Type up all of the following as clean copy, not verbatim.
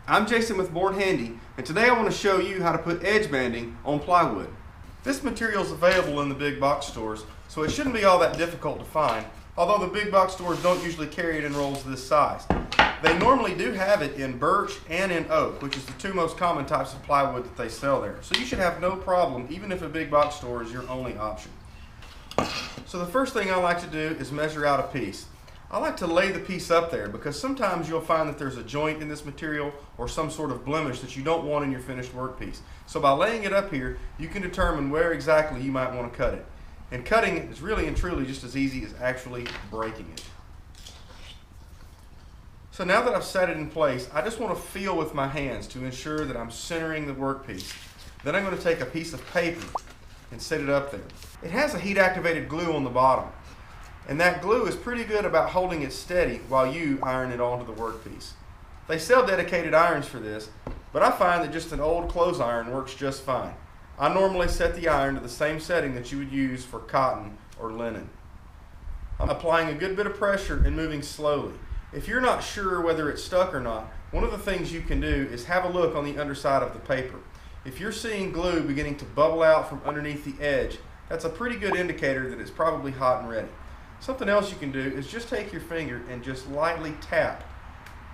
I'm Jason with Board Handy, and today I want to show you how to put edge banding on plywood. This material is available in the big box stores, so it shouldn't be all that difficult to find, although the big box stores don't usually carry it in rolls this size. They normally do have it in birch and in oak, which is the two most common types of plywood that they sell there. So you should have no problem, even if a big box store is your only option. So the first thing I like to do is measure out a piece. I like to lay the piece up there because sometimes you'll find that there's a joint in this material or some sort of blemish that you don't want in your finished workpiece. So by laying it up here, you can determine where exactly you might want to cut it. And cutting it is really and truly just as easy as actually breaking it. So now that I've set it in place, I just want to feel with my hands to ensure that I'm centering the workpiece. Then I'm going to take a piece of paper and set it up there. It has a heat activated glue on the bottom, and that glue is pretty good about holding it steady while you iron it onto the workpiece. They sell dedicated irons for this, but I find that just an old clothes iron works just fine. I normally set the iron to the same setting that you would use for cotton or linen. I'm applying a good bit of pressure and moving slowly. If you're not sure whether it's stuck or not, one of the things you can do is have a look on the underside of the paper. If you're seeing glue beginning to bubble out from underneath the edge, that's a pretty good indicator that it's probably hot and ready. Something else you can do is just take your finger and just lightly tap.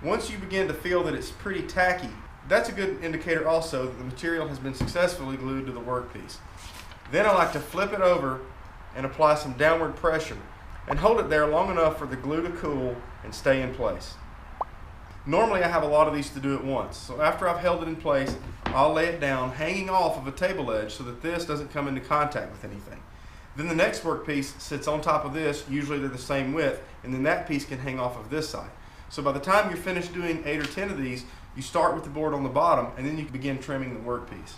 Once you begin to feel that it's pretty tacky, that's a good indicator also that the material has been successfully glued to the workpiece. Then I like to flip it over and apply some downward pressure and hold it there long enough for the glue to cool and stay in place. Normally I have a lot of these to do at once, so after I've held it in place, I'll lay it down hanging off of a table edge so that this doesn't come into contact with anything. Then the next workpiece sits on top of this, usually they're the same width, and then that piece can hang off of this side. So by the time you're finished doing 8 or 10 of these, you start with the board on the bottom and then you can begin trimming the workpiece.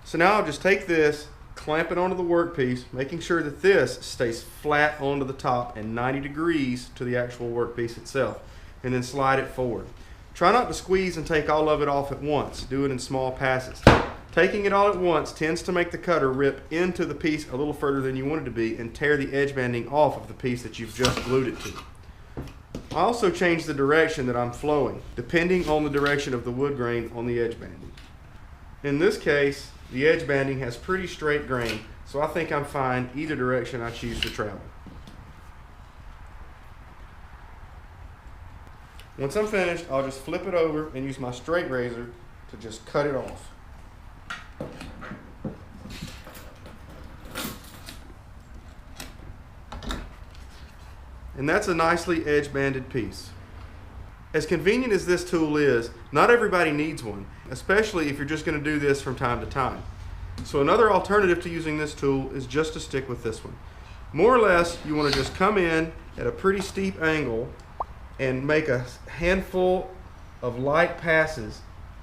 So now I'll just take this, clamp it onto the workpiece, making sure that this stays flat onto the top and 90 degrees to the actual workpiece itself, and then slide it forward. Try not to squeeze and take all of it off at once. Do it in small passes. Taking it all at once tends to make the cutter rip into the piece a little further than you want it to be and tear the edge banding off of the piece that you've just glued it to. I also change the direction that I'm flowing, depending on the direction of the wood grain on the edge banding. In this case, the edge banding has pretty straight grain, so I think I'm fine either direction I choose to travel. Once I'm finished, I'll just flip it over and use my straight razor to just cut it off. And that's a nicely edge banded piece. As convenient as this tool is, not everybody needs one, especially if you're just going to do this from time to time. So another alternative to using this tool is just to stick with this one. More or less, you want to just come in at a pretty steep angle and make a handful of light passes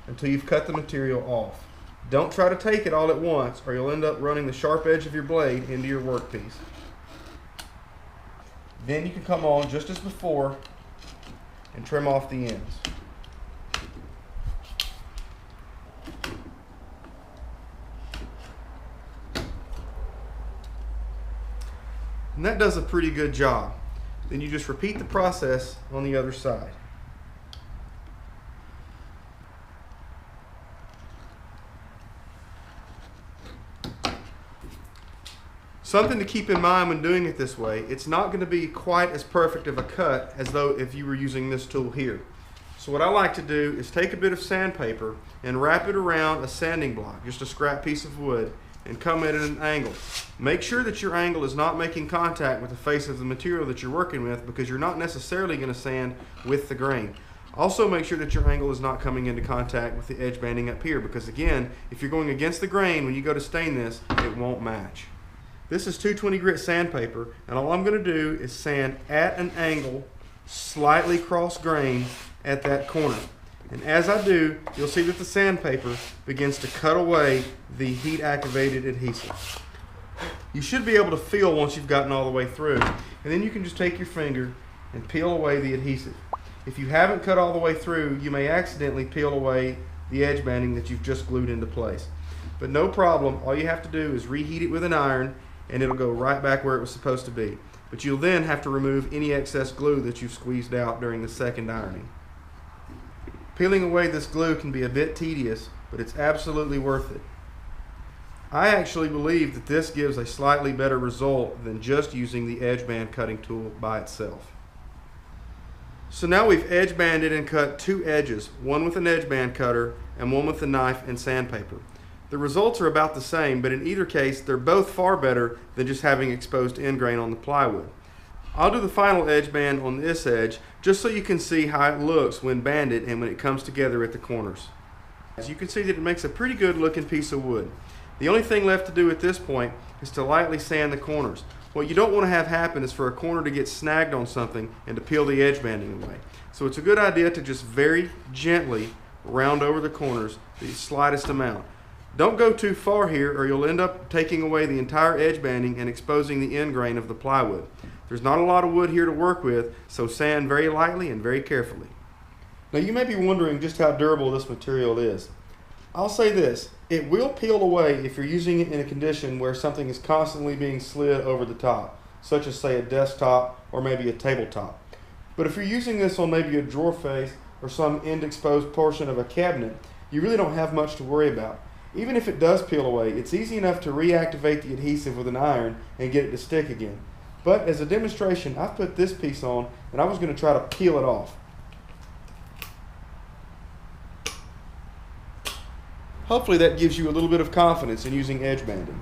until you've cut the material off. Don't try to take it all at once or you'll end up running the sharp edge of your blade into your workpiece. Then you can come on just as before and trim off the ends. And that does a pretty good job. Then you just repeat the process on the other side. Something to keep in mind when doing it this way, it's not going to be quite as perfect of a cut as though if you were using this tool here. So what I like to do is take a bit of sandpaper and wrap it around a sanding block, just a scrap piece of wood, and come at an angle. Make sure that your angle is not making contact with the face of the material that you're working with, because you're not necessarily going to sand with the grain. Also make sure that your angle is not coming into contact with the edge banding up here, because again, if you're going against the grain when you go to stain this, it won't match. This is 220 grit sandpaper, and all I'm going to do is sand at an angle, slightly cross grain at that corner. And as I do, you'll see that the sandpaper begins to cut away the heat activated adhesive. You should be able to feel once you've gotten all the way through, and then you can just take your finger and peel away the adhesive. If you haven't cut all the way through, you may accidentally peel away the edge banding that you've just glued into place. But no problem, all you have to do is reheat it with an iron and it'll go right back where it was supposed to be. But you'll then have to remove any excess glue that you've squeezed out during the second ironing. Peeling away this glue can be a bit tedious, but it's absolutely worth it. I actually believe that this gives a slightly better result than just using the edge band cutting tool by itself. So now we've edge banded and cut two edges, one with an edge band cutter and one with a knife and sandpaper. The results are about the same, but in either case they're both far better than just having exposed end grain on the plywood. I'll do the final edge band on this edge just so you can see how it looks when banded and when it comes together at the corners. As you can see that it makes a pretty good looking piece of wood. The only thing left to do at this point is to lightly sand the corners. What you don't want to have happen is for a corner to get snagged on something and to peel the edge banding away. So it's a good idea to just very gently round over the corners the slightest amount. Don't go too far here or you'll end up taking away the entire edge banding and exposing the end grain of the plywood. There's not a lot of wood here to work with, so sand very lightly and very carefully. Now you may be wondering just how durable this material is. I'll say this, it will peel away if you're using it in a condition where something is constantly being slid over the top, such as say a desktop or maybe a tabletop. But if you're using this on maybe a drawer face or some end exposed portion of a cabinet, you really don't have much to worry about. Even if it does peel away, it's easy enough to reactivate the adhesive with an iron and get it to stick again. But as a demonstration, I've put this piece on and I was going to try to peel it off. Hopefully that gives you a little bit of confidence in using edge banding.